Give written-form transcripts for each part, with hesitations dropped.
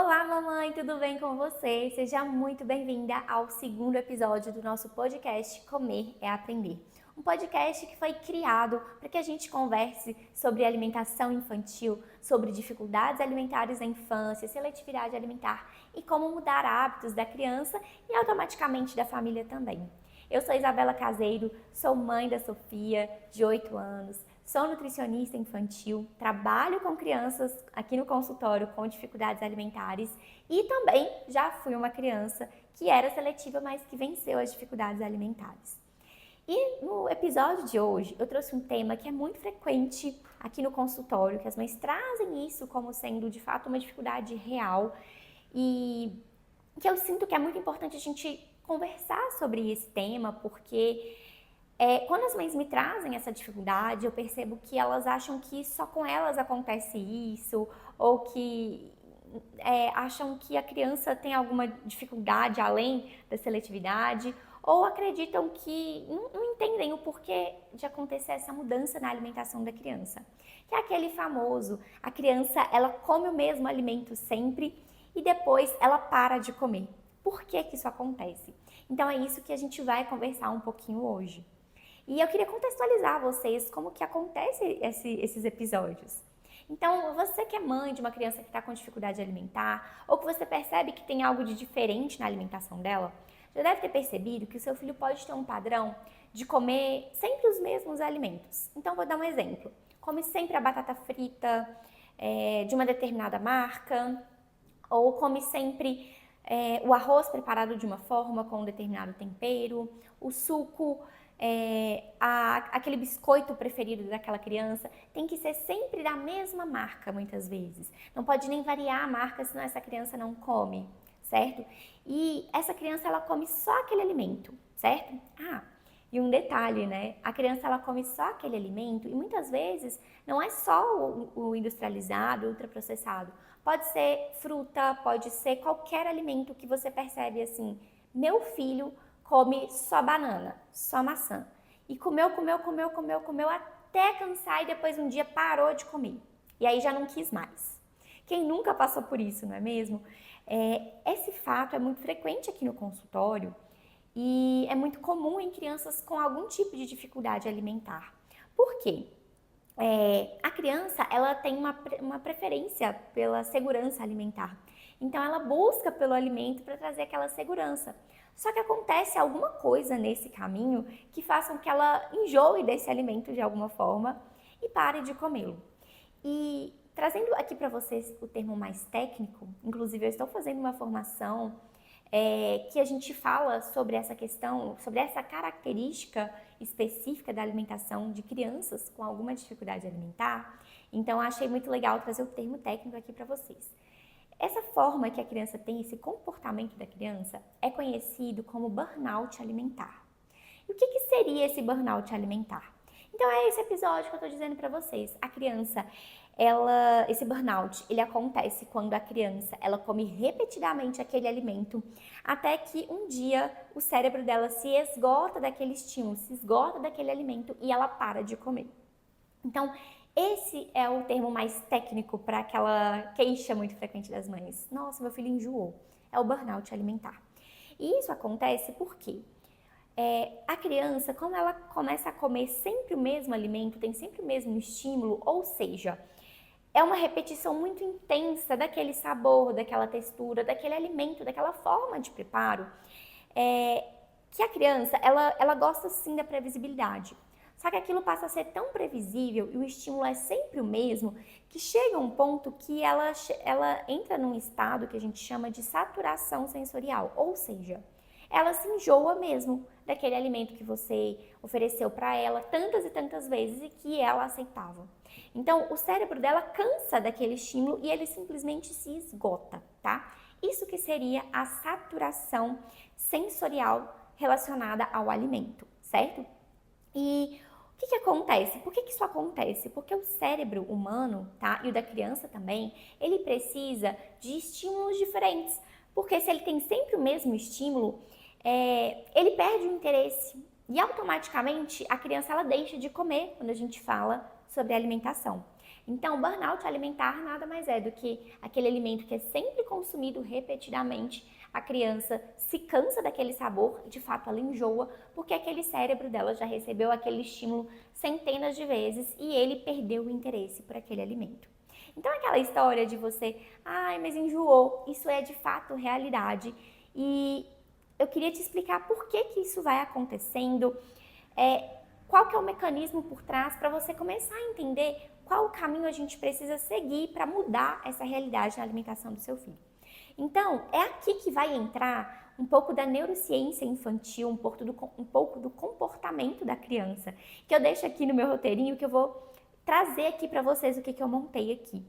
Olá, mamãe, tudo bem com você? Seja muito bem-vinda ao segundo episódio do nosso podcast Comer é Aprender. Um podcast que foi criado para que a gente converse sobre alimentação infantil, sobre dificuldades alimentares na infância, seletividade alimentar e como mudar hábitos da criança e automaticamente da família também. Eu sou Isabela Caseiro, sou mãe da Sofia, de 8 anos, sou nutricionista infantil, trabalho com crianças aqui no consultório com dificuldades alimentares e também já fui uma criança que era seletiva, mas que venceu as dificuldades alimentares. E no episódio de hoje eu trouxe um tema que é muito frequente aqui no consultório, que as mães trazem isso como sendo de fato uma dificuldade real e que eu sinto que é muito importante a gente conversar sobre esse tema, porque quando as mães me trazem essa dificuldade, eu percebo que elas acham que só com elas acontece isso, ou que acham que a criança tem alguma dificuldade além da seletividade, ou acreditam que não entendem o porquê de acontecer essa mudança na alimentação da criança. Que é aquele famoso, a criança ela come o mesmo alimento sempre e depois ela para de comer. Por que que isso acontece? Então é isso que a gente vai conversar um pouquinho hoje. E eu queria contextualizar vocês como que acontece esses episódios. Então, você que é mãe de uma criança que está com dificuldade alimentar, ou que você percebe que tem algo de diferente na alimentação dela, já deve ter percebido que o seu filho pode ter um padrão de comer sempre os mesmos alimentos. Então, vou dar um exemplo. Come sempre a batata frita de uma determinada marca, ou come sempre o arroz preparado de uma forma com um determinado tempero, o suco, aquele biscoito preferido daquela criança tem que ser sempre da mesma marca muitas vezes. Não pode nem variar a marca, senão essa criança não come, certo? E essa criança ela come só aquele alimento, certo? E um detalhe, né? A criança ela come só aquele alimento e muitas vezes não é só o industrializado, ultraprocessado. Pode ser fruta, pode ser qualquer alimento que você percebe assim, meu filho come só banana, só maçã. E comeu até cansar e depois um dia parou de comer. E aí já não quis mais. Quem nunca passou por isso, não é mesmo? Esse fato é muito frequente aqui no consultório e é muito comum em crianças com algum tipo de dificuldade alimentar. Por quê? A criança ela tem uma preferência pela segurança alimentar. Então ela busca pelo alimento para trazer aquela segurança. Só que acontece alguma coisa nesse caminho que faça com que ela enjoe desse alimento de alguma forma e pare de comê-lo. E trazendo aqui para vocês o termo mais técnico, inclusive eu estou fazendo uma formação que a gente fala sobre essa questão, sobre essa característica específica da alimentação de crianças com alguma dificuldade alimentar. Então, achei muito legal trazer o termo técnico aqui para vocês. Essa forma que a criança tem, esse comportamento da criança, é conhecido como burnout alimentar. E o que seria esse burnout alimentar? Então, é esse episódio que eu estou dizendo para vocês. A criança, esse burnout, ele acontece quando a criança, ela come repetidamente aquele alimento, até que um dia o cérebro dela se esgota daquele estímulo, se esgota daquele alimento e ela para de comer. Então, esse é o termo mais técnico para aquela queixa muito frequente das mães. Nossa, meu filho enjoou. É o burnout alimentar. E isso acontece porque a criança, quando ela começa a comer sempre o mesmo alimento, tem sempre o mesmo estímulo, ou seja, é uma repetição muito intensa daquele sabor, daquela textura, daquele alimento, daquela forma de preparo, que a criança, ela gosta sim da previsibilidade. Só que aquilo passa a ser tão previsível e o estímulo é sempre o mesmo, que chega um ponto que ela entra num estado que a gente chama de saturação sensorial, ou seja, ela se enjoa mesmo daquele alimento que você ofereceu para ela tantas e tantas vezes e que ela aceitava. Então, o cérebro dela cansa daquele estímulo e ele simplesmente se esgota, tá? Isso que seria a saturação sensorial relacionada ao alimento, certo? E o que acontece? Por que isso acontece? Porque o cérebro humano, tá? E o da criança também, ele precisa de estímulos diferentes. Porque se ele tem sempre o mesmo estímulo, ele perde o interesse e automaticamente a criança ela deixa de comer quando a gente fala sobre alimentação. Então, burnout alimentar nada mais é do que aquele alimento que é sempre consumido repetidamente. A criança se cansa daquele sabor, de fato ela enjoa, porque aquele cérebro dela já recebeu aquele estímulo centenas de vezes e ele perdeu o interesse por aquele alimento. Então, aquela história de você, ai, mas enjoou, isso é de fato realidade. E eu queria te explicar por que que isso vai acontecendo, qual que é o mecanismo por trás para você começar a entender qual o caminho a gente precisa seguir para mudar essa realidade na alimentação do seu filho. Então, é aqui que vai entrar um pouco da neurociência infantil, um pouco do comportamento da criança, que eu deixo aqui no meu roteirinho, que eu vou trazer aqui para vocês o que eu montei aqui.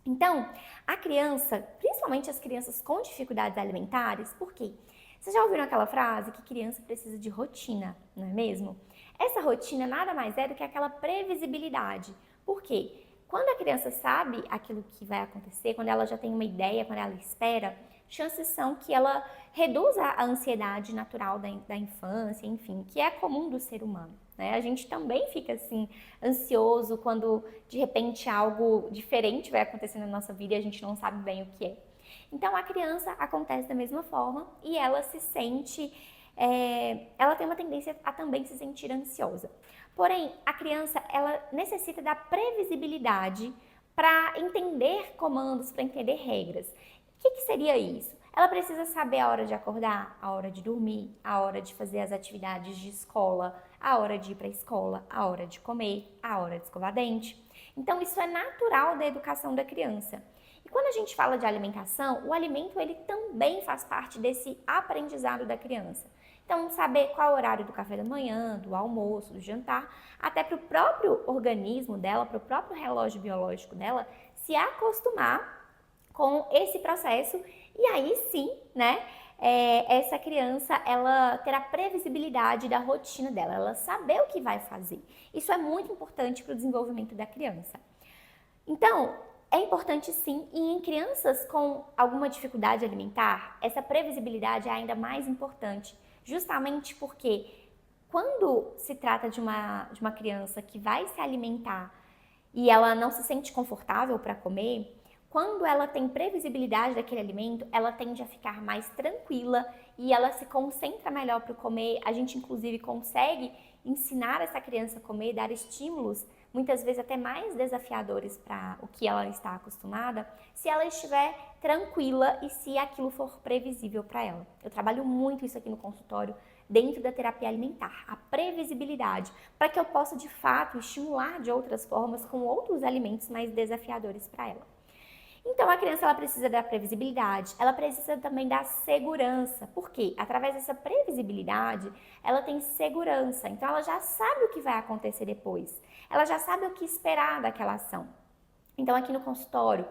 Então, a criança, principalmente as crianças com dificuldades alimentares, por quê? Vocês já ouviram aquela frase que criança precisa de rotina, não é mesmo? Essa rotina nada mais é do que aquela previsibilidade. Por quê? Quando a criança sabe aquilo que vai acontecer, quando ela já tem uma ideia, quando ela espera, chances são que ela reduza a ansiedade natural da infância, enfim, que é comum do ser humano, né? A gente também fica assim, ansioso quando de repente algo diferente vai acontecer na nossa vida e a gente não sabe bem o que é. Então a criança acontece da mesma forma e ela se sente, ela tem uma tendência a também se sentir ansiosa. Porém, a criança, ela necessita da previsibilidade para entender comandos, para entender regras. O que seria isso? Ela precisa saber a hora de acordar, a hora de dormir, a hora de fazer as atividades de escola, a hora de ir para a escola, a hora de comer, a hora de escovar dente. Então, isso é natural da educação da criança. E quando a gente fala de alimentação, o alimento ele também faz parte desse aprendizado da criança. Então, saber qual é o horário do café da manhã, do almoço, do jantar, até para o próprio organismo dela, para o próprio relógio biológico dela, se acostumar com esse processo e aí sim, né, essa criança, ela ter a previsibilidade da rotina dela, ela saber o que vai fazer. Isso é muito importante para o desenvolvimento da criança. Então, é importante sim, e em crianças com alguma dificuldade alimentar, essa previsibilidade é ainda mais importante, justamente porque quando se trata de uma criança que vai se alimentar e ela não se sente confortável para comer, quando ela tem previsibilidade daquele alimento, ela tende a ficar mais tranquila e ela se concentra melhor para comer. A gente, inclusive, consegue ensinar essa criança a comer, dar estímulos, muitas vezes até mais desafiadores para o que ela está acostumada, se ela estiver tranquila e se aquilo for previsível para ela. Eu trabalho muito isso aqui no consultório, dentro da terapia alimentar, a previsibilidade, para que eu possa, de fato, estimular de outras formas com outros alimentos mais desafiadores para ela. Então, a criança ela precisa da previsibilidade, ela precisa também da segurança. Por quê? Através dessa previsibilidade, ela tem segurança. Então, ela já sabe o que vai acontecer depois. Ela já sabe o que esperar daquela ação. Então, aqui no consultório,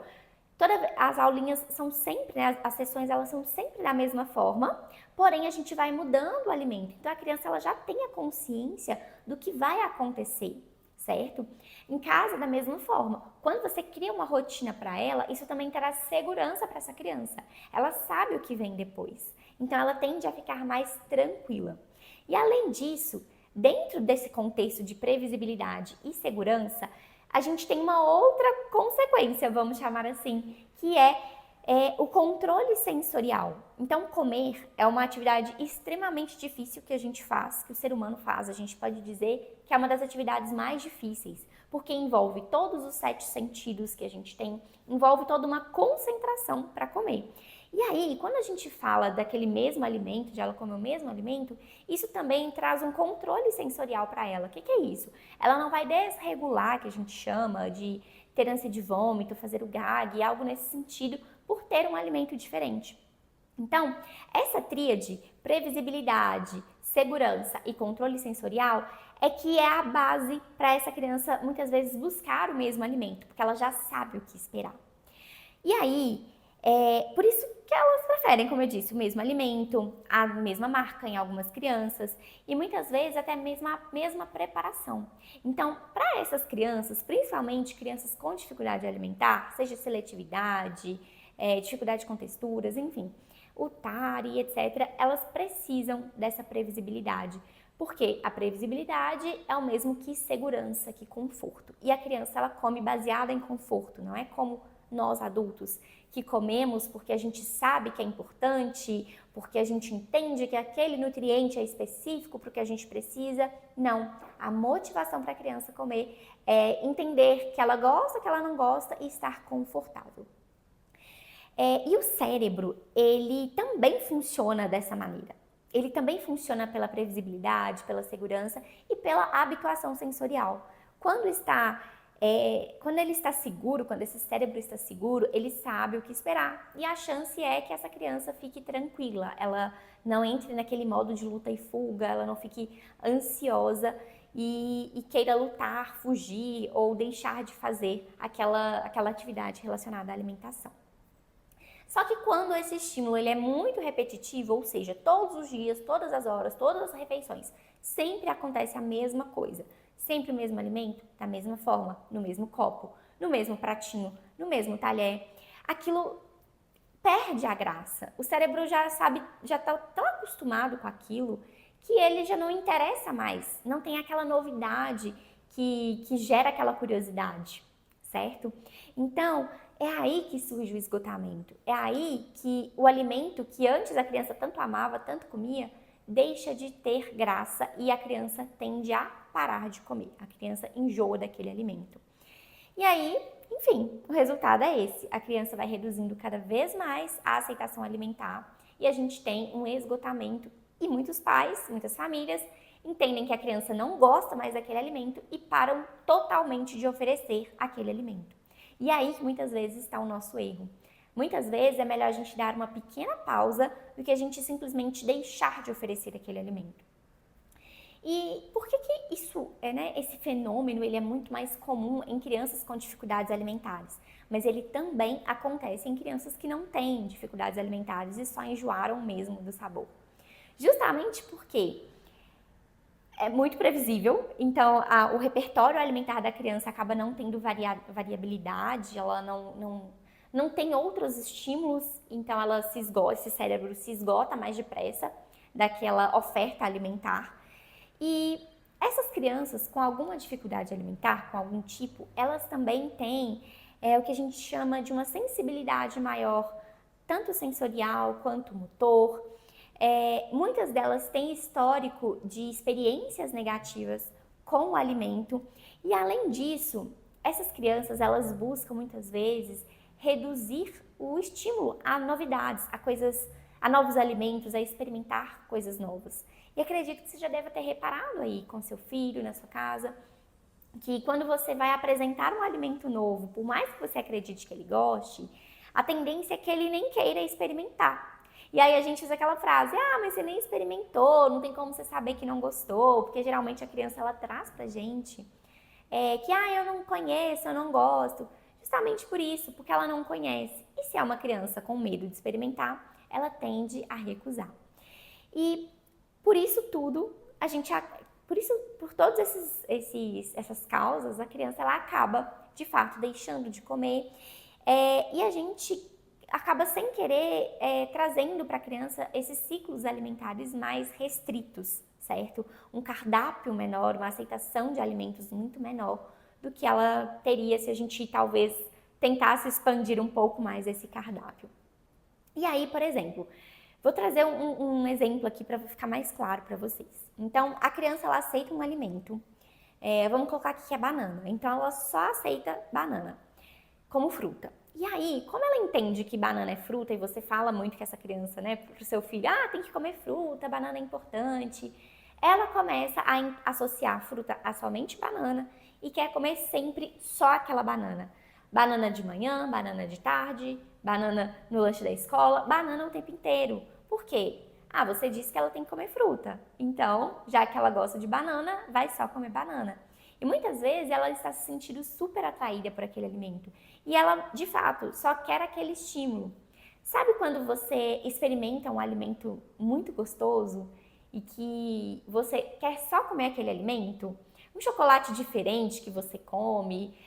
as aulinhas são sempre, né, as sessões elas são sempre da mesma forma, porém a gente vai mudando o alimento. Então, a criança ela já tem a consciência do que vai acontecer. Certo? Em casa, da mesma forma, quando você cria uma rotina para ela, isso também terá segurança para essa criança. Ela sabe o que vem depois, então ela tende a ficar mais tranquila. E além disso, dentro desse contexto de previsibilidade e segurança, a gente tem uma outra consequência, vamos chamar assim, que é o controle sensorial. Então, comer é uma atividade extremamente difícil que a gente faz, que o ser humano faz. A gente pode dizer que é uma das atividades mais difíceis, porque envolve todos os 7 sentidos que a gente tem, envolve toda uma concentração para comer. E aí, quando a gente fala daquele mesmo alimento, de ela comer o mesmo alimento, isso também traz um controle sensorial para ela. O que é isso? Ela não vai desregular, que a gente chama de ter ânsia de vômito, fazer o gag, algo nesse sentido, por ter um alimento diferente. Então, essa tríade, previsibilidade, segurança e controle sensorial, é que é a base para essa criança muitas vezes buscar o mesmo alimento, porque ela já sabe o que esperar. E aí, por isso que elas preferem, como eu disse, o mesmo alimento, a mesma marca em algumas crianças e muitas vezes até mesmo a mesma preparação. Então, para essas crianças, principalmente crianças com dificuldade alimentar, seja seletividade, dificuldade com texturas, enfim, o TARI, etc., elas precisam dessa previsibilidade Porque a previsibilidade é o mesmo que segurança, que conforto. E a criança, ela come baseada em conforto, não é como nós adultos, que comemos porque a gente sabe que é importante, porque a gente entende que aquele nutriente é específico para o que a gente precisa. Não, a motivação para a criança comer é entender que ela gosta, que ela não gosta e estar confortável. E o cérebro, ele também funciona dessa maneira. Ele também funciona pela previsibilidade, pela segurança e pela habituação sensorial. Quando ele está seguro, quando esse cérebro está seguro, ele sabe o que esperar. E a chance é que essa criança fique tranquila, ela não entre naquele modo de luta e fuga, ela não fique ansiosa e queira lutar, fugir ou deixar de fazer aquela atividade relacionada à alimentação. Só que quando esse estímulo ele é muito repetitivo, ou seja, todos os dias, todas as horas, todas as refeições, sempre acontece a mesma coisa. Sempre o mesmo alimento, da mesma forma, no mesmo copo, no mesmo pratinho, no mesmo talher. Aquilo perde a graça. O cérebro já está tão acostumado com aquilo que ele já não interessa mais. Não tem aquela novidade que gera aquela curiosidade, certo? Então, é aí que surge o esgotamento. É aí que o alimento que antes a criança tanto amava, tanto comia, deixa de ter graça e a criança tende a parar de comer. A criança enjoa daquele alimento. E aí, enfim, o resultado é esse. A criança vai reduzindo cada vez mais a aceitação alimentar e a gente tem um esgotamento. E muitos pais, muitas famílias entendem que a criança não gosta mais daquele alimento e param totalmente de oferecer aquele alimento. E aí que muitas vezes está o nosso erro. Muitas vezes é melhor a gente dar uma pequena pausa do que a gente simplesmente deixar de oferecer aquele alimento. E por que isso, esse fenômeno ele é muito mais comum em crianças com dificuldades alimentares? Mas ele também acontece em crianças que não têm dificuldades alimentares e só enjoaram mesmo do sabor. Justamente porque é muito previsível, então o repertório alimentar da criança acaba não tendo variabilidade, ela não tem outros estímulos, então esse cérebro se esgota mais depressa daquela oferta alimentar. E essas crianças com alguma dificuldade alimentar, com algum tipo, elas também têm o que a gente chama de uma sensibilidade maior, tanto sensorial quanto motor. Muitas delas têm histórico de experiências negativas com o alimento e, além disso, essas crianças elas buscam muitas vezes reduzir o estímulo a novidades, a novos alimentos, a experimentar coisas novas. E acredito que você já deve ter reparado aí com seu filho, na sua casa, que quando você vai apresentar um alimento novo, por mais que você acredite que ele goste, a tendência é que ele nem queira experimentar. E aí a gente usa aquela frase, mas você nem experimentou, não tem como você saber que não gostou, porque geralmente a criança ela traz pra gente que eu não conheço, eu não gosto. Justamente por isso, porque ela não conhece. E se é uma criança com medo de experimentar, ela tende a recusar. E por isso tudo, por todas essas causas, a criança ela acaba, de fato, deixando de comer. E a gente acaba sem querer trazendo para a criança esses ciclos alimentares mais restritos, certo? Um cardápio menor, uma aceitação de alimentos muito menor do que ela teria se a gente talvez tentasse expandir um pouco mais esse cardápio. E aí, por exemplo, vou trazer um exemplo aqui para ficar mais claro para vocês. Então, a criança ela aceita um alimento, vamos colocar aqui que é banana. Então, ela só aceita banana como fruta. E aí, como ela entende que banana é fruta e você fala muito que essa criança, pro seu filho, tem que comer fruta, banana é importante, ela começa a associar fruta a somente banana e quer comer sempre só aquela banana. Banana de manhã, banana de tarde, banana no lanche da escola, banana o tempo inteiro. Por quê? Você disse que ela tem que comer fruta. Então, já que ela gosta de banana, vai só comer banana. E muitas vezes ela está se sentindo super atraída por aquele alimento. E ela, de fato, só quer aquele estímulo. Sabe quando você experimenta um alimento muito gostoso e que você quer só comer aquele alimento? Um chocolate diferente que você come,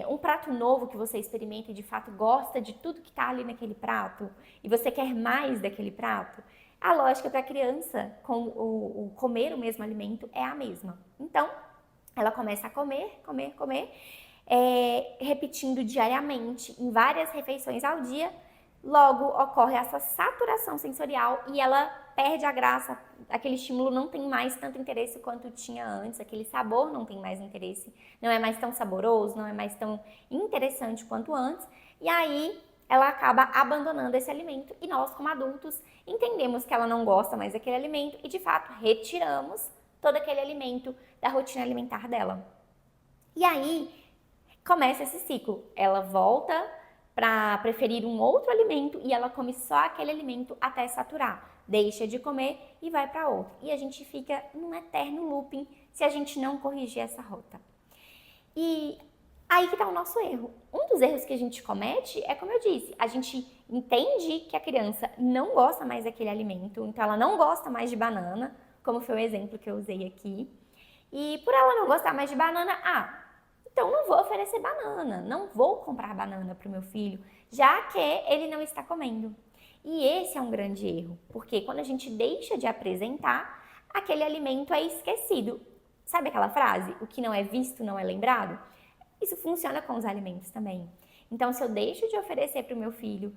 um prato novo que você experimenta e de fato gosta de tudo que está ali naquele prato e você quer mais daquele prato? A lógica para a criança com o comer o mesmo alimento é a mesma. Então, ela começa a comer, repetindo diariamente em várias refeições ao dia. Logo, ocorre essa saturação sensorial e ela perde a graça. Aquele estímulo não tem mais tanto interesse quanto tinha antes, aquele sabor não tem mais interesse, não é mais tão saboroso, não é mais tão interessante quanto antes. E aí, ela acaba abandonando esse alimento e nós, como adultos, entendemos que ela não gosta mais daquele alimento e, de fato, retiramos todo aquele alimento da rotina alimentar dela. E aí, começa esse ciclo. Ela volta para preferir um outro alimento e ela come só aquele alimento até saturar. Deixa de comer e vai para outro. E a gente fica num eterno looping se a gente não corrigir essa rota. E aí que está o nosso erro. Um dos erros que a gente comete é, como eu disse, a gente entende que a criança não gosta mais daquele alimento, então ela não gosta mais de banana, como foi o exemplo que eu usei aqui. E por ela não gostar mais de banana, então não vou oferecer banana, não vou comprar banana para o meu filho, já que ele não está comendo. E esse é um grande erro, porque quando a gente deixa de apresentar, aquele alimento é esquecido. Sabe aquela frase? O que não é visto não é lembrado? Isso funciona com os alimentos também. Então, se eu deixo de oferecer para o meu filho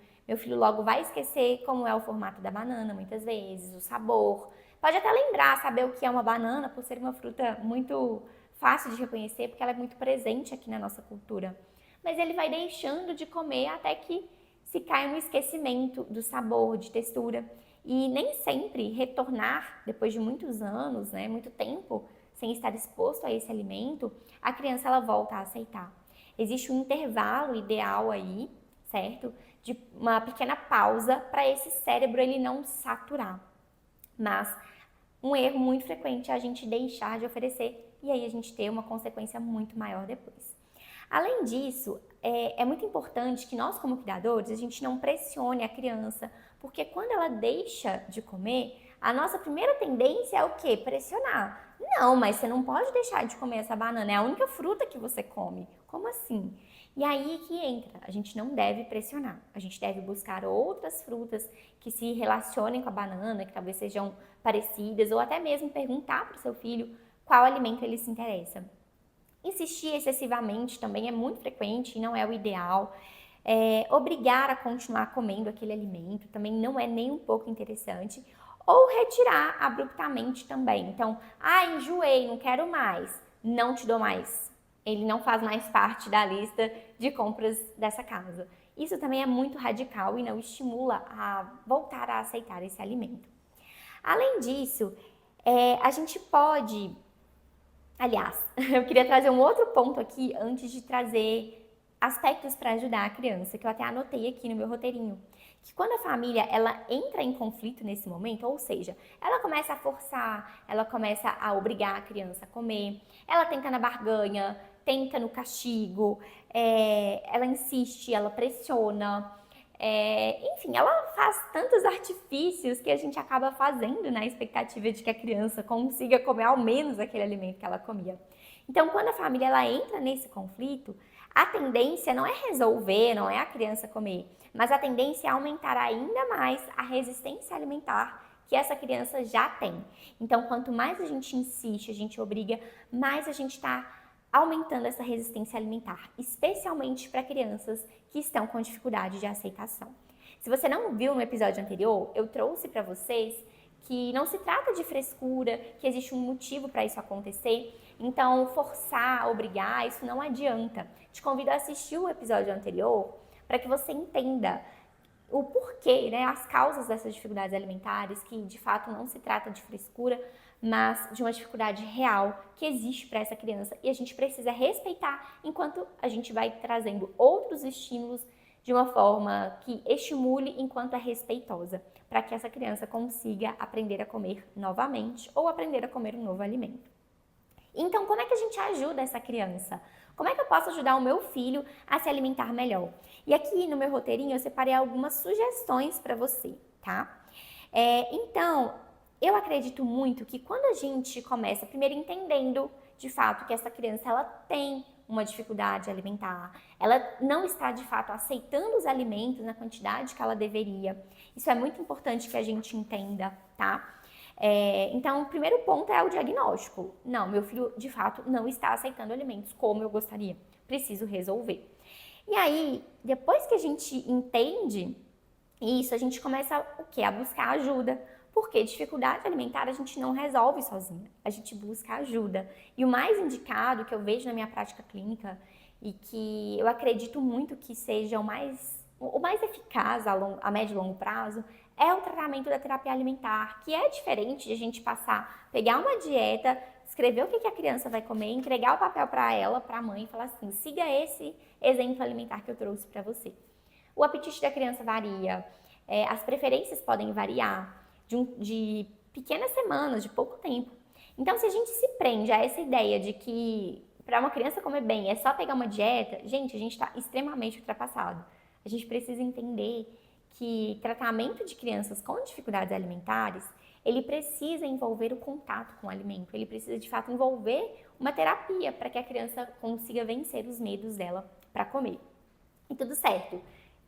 logo vai esquecer como é o formato da banana, muitas vezes, o sabor. Pode até lembrar, saber o que é uma banana, por ser uma fruta muito fácil de reconhecer, porque ela é muito presente aqui na nossa cultura. Mas ele vai deixando de comer até que se cai no esquecimento do sabor, de textura. E nem sempre retornar, depois de muitos anos, muito tempo, sem estar exposto a esse alimento, a criança ela volta a aceitar. Existe um intervalo ideal aí, certo? De uma pequena pausa para esse cérebro ele não saturar. Mas um erro muito frequente é a gente deixar de oferecer e aí a gente ter uma consequência muito maior depois. Além disso, é muito importante que nós, como criadores, a gente não pressione a criança, porque quando ela deixa de comer, a nossa primeira tendência é o quê? Pressionar. Não, mas você não pode deixar de comer essa banana, é a única fruta que você come. Como assim? E aí que entra, a gente não deve pressionar, a gente deve buscar outras frutas que se relacionem com a banana, que talvez sejam parecidas, ou até mesmo perguntar para o seu filho qual alimento ele se interessa. Insistir excessivamente também é muito frequente e não é o ideal. Obrigar a continuar comendo aquele alimento também não é nem um pouco interessante. Ou retirar abruptamente também. Então, enjoei, não quero mais, não te dou mais. Ele não faz mais parte da lista de compras dessa casa. Isso também é muito radical e não estimula a voltar a aceitar esse alimento. Além disso, a gente pode... Aliás, eu queria trazer um outro ponto aqui antes de trazer aspectos para ajudar a criança, que eu até anotei aqui no meu roteirinho. Que quando a família ela entra em conflito nesse momento, ou seja, ela começa a forçar, ela começa a obrigar a criança a comer, ela tenta na barganha, tenta no castigo, ela insiste, ela pressiona, enfim, ela faz tantos artifícios que a gente acaba fazendo na expectativa de que a criança consiga comer ao menos aquele alimento que ela comia. Então, quando a família ela entra nesse conflito, a tendência não é resolver, não é a criança comer, mas a tendência é aumentar ainda mais a resistência alimentar que essa criança já tem. Então, quanto mais a gente insiste, a gente obriga, mais a gente está aumentando essa resistência alimentar, especialmente para crianças que estão com dificuldade de aceitação. Se você não viu no episódio anterior, eu trouxe para vocês que não se trata de frescura, que existe um motivo para isso acontecer. Então, forçar, obrigar, isso não adianta. Te convido a assistir o episódio anterior para que você entenda o porquê, as causas dessas dificuldades alimentares, que de fato não se trata de frescura, mas de uma dificuldade real que existe para essa criança e a gente precisa respeitar enquanto a gente vai trazendo outros estímulos de uma forma que estimule enquanto é respeitosa, para que essa criança consiga aprender a comer novamente ou aprender a comer um novo alimento. Então, como é que a gente ajuda essa criança? Como é que eu posso ajudar o meu filho a se alimentar melhor? E aqui no meu roteirinho eu separei algumas sugestões para você, tá? Então, eu acredito muito que quando a gente começa primeiro entendendo de fato que essa criança ela tem uma dificuldade alimentar, ela não está de fato aceitando os alimentos na quantidade que ela deveria. Isso é muito importante que a gente entenda, tá? Então, o primeiro ponto é o diagnóstico. Não, meu filho de fato não está aceitando alimentos como eu gostaria. Preciso resolver. E aí, depois que a gente entende isso, a gente começa o quê? A buscar ajuda. Porque dificuldade alimentar a gente não resolve sozinha, a gente busca ajuda. E o mais indicado que eu vejo na minha prática clínica e que eu acredito muito que seja o mais eficaz a médio e longo prazo é o tratamento da terapia alimentar, que é diferente de a gente pegar uma dieta, escrever o que a criança vai comer, entregar o papel para ela, para a mãe e falar assim, siga esse exemplo alimentar que eu trouxe para você. O apetite da criança varia, as preferências podem variar, de pequenas semanas, de pouco tempo. Então, se a gente se prende a essa ideia de que para uma criança comer bem é só pegar uma dieta, gente, a gente está extremamente ultrapassado. A gente precisa entender que tratamento de crianças com dificuldades alimentares, ele precisa envolver o contato com o alimento, ele precisa de fato envolver uma terapia para que a criança consiga vencer os medos dela para comer. E tudo certo.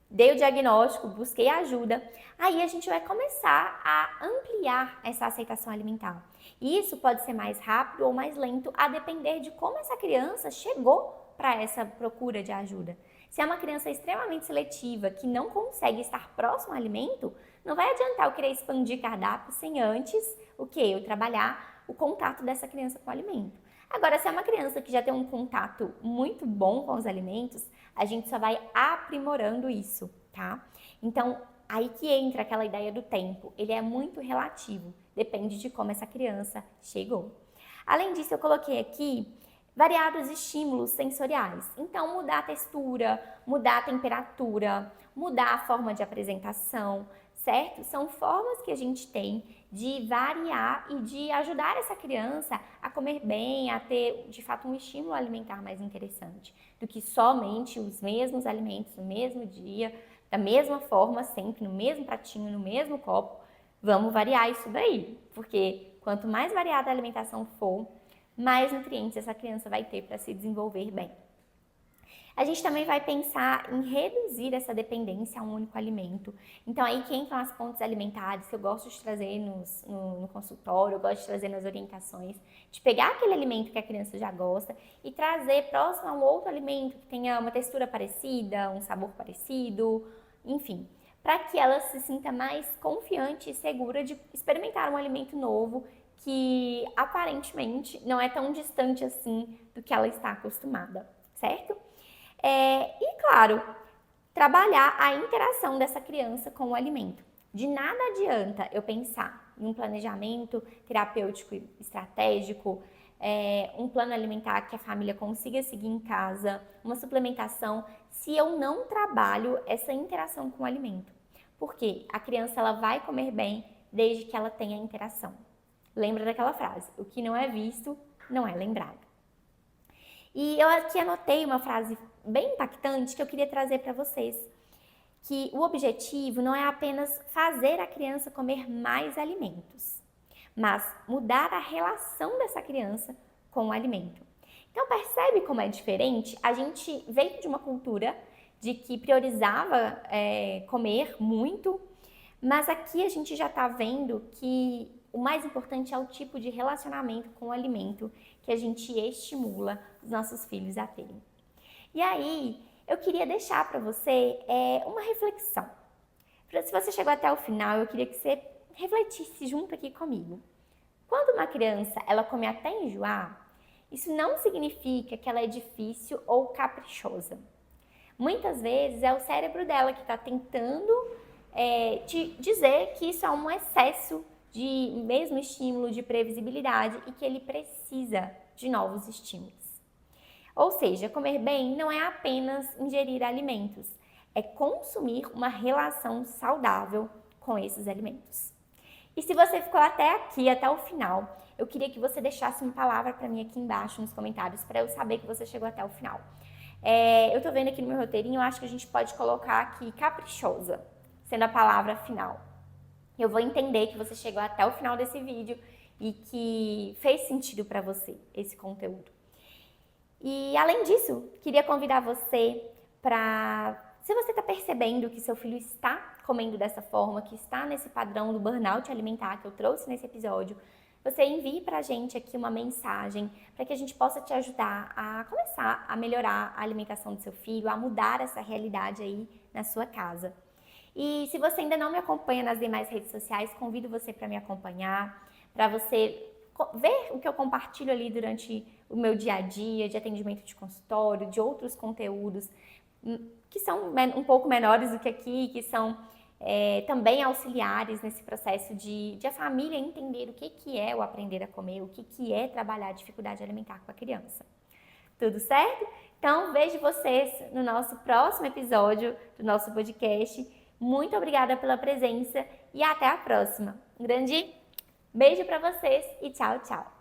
Dei o diagnóstico, busquei ajuda, aí a gente vai começar a ampliar essa aceitação alimentar. E isso pode ser mais rápido ou mais lento, a depender de como essa criança chegou para essa procura de ajuda. Se é uma criança extremamente seletiva, que não consegue estar próximo ao alimento, não vai adiantar eu querer expandir cardápio sem antes eu trabalhar o contato dessa criança com o alimento. Agora, se é uma criança que já tem um contato muito bom com os alimentos, a gente só vai aprimorando isso, tá? Então, aí que entra aquela ideia do tempo. Ele é muito relativo, depende de como essa criança chegou. Além disso, eu coloquei aqui variados estímulos sensoriais. Então, mudar a textura, mudar a temperatura, mudar a forma de apresentação, certo? São formas que a gente tem de variar e de ajudar essa criança a comer bem, a ter, de fato, um estímulo alimentar mais interessante do que somente os mesmos alimentos no mesmo dia, da mesma forma, sempre no mesmo pratinho, no mesmo copo. Vamos variar isso daí, porque quanto mais variada a alimentação for, mais nutrientes essa criança vai ter para se desenvolver bem. A gente também vai pensar em reduzir essa dependência a um único alimento. Então, aí que entram as pontes alimentares que eu gosto de trazer no consultório, eu gosto de trazer nas orientações, de pegar aquele alimento que a criança já gosta e trazer próximo a um outro alimento que tenha uma textura parecida, um sabor parecido, enfim, para que ela se sinta mais confiante e segura de experimentar um alimento novo que aparentemente não é tão distante assim do que ela está acostumada, certo? E claro, trabalhar a interação dessa criança com o alimento. De nada adianta eu pensar em um planejamento terapêutico estratégico, um plano alimentar que a família consiga seguir em casa, uma suplementação, se eu não trabalho essa interação com o alimento. Porque a criança ela vai comer bem desde que ela tenha interação. Lembra daquela frase, o que não é visto não é lembrado. E eu aqui anotei uma frase bem impactante que eu queria trazer para vocês, que o objetivo não é apenas fazer a criança comer mais alimentos, mas mudar a relação dessa criança com o alimento. Então percebe como é diferente? A gente veio de uma cultura de que priorizava comer muito, mas aqui a gente já está vendo que o mais importante é o tipo de relacionamento com o alimento que a gente estimula os nossos filhos a terem. E aí, eu queria deixar para você uma reflexão. Se você chegou até o final, eu queria que você refletisse junto aqui comigo. Quando uma criança ela come até enjoar, isso não significa que ela é difícil ou caprichosa. Muitas vezes é o cérebro dela que está tentando te dizer que isso é um excesso de mesmo estímulo, de previsibilidade e que ele precisa de novos estímulos. Ou seja, comer bem não é apenas ingerir alimentos, é consumir uma relação saudável com esses alimentos. E se você ficou até aqui, até o final, eu queria que você deixasse uma palavra para mim aqui embaixo nos comentários, para eu saber que você chegou até o final. Eu tô vendo aqui no meu roteirinho, eu acho que a gente pode colocar aqui caprichosa, sendo a palavra final. Eu vou entender que você chegou até o final desse vídeo e que fez sentido para você esse conteúdo. E além disso, queria convidar você para, se você está percebendo que seu filho está comendo dessa forma, que está nesse padrão do burnout alimentar que eu trouxe nesse episódio, você envie para a gente aqui uma mensagem para que a gente possa te ajudar a começar a melhorar a alimentação do seu filho, a mudar essa realidade aí na sua casa. E se você ainda não me acompanha nas demais redes sociais, convido você para me acompanhar, para você ver o que eu compartilho ali durante o meu dia a dia, de atendimento de consultório, de outros conteúdos que são um pouco menores do que aqui, que são também auxiliares nesse processo de a família entender o que é o aprender a comer, o que é trabalhar a dificuldade alimentar com a criança. Tudo certo? Então, vejo vocês no nosso próximo episódio do nosso podcast. Muito obrigada pela presença e até a próxima. Um grande beijo para vocês e tchau, tchau!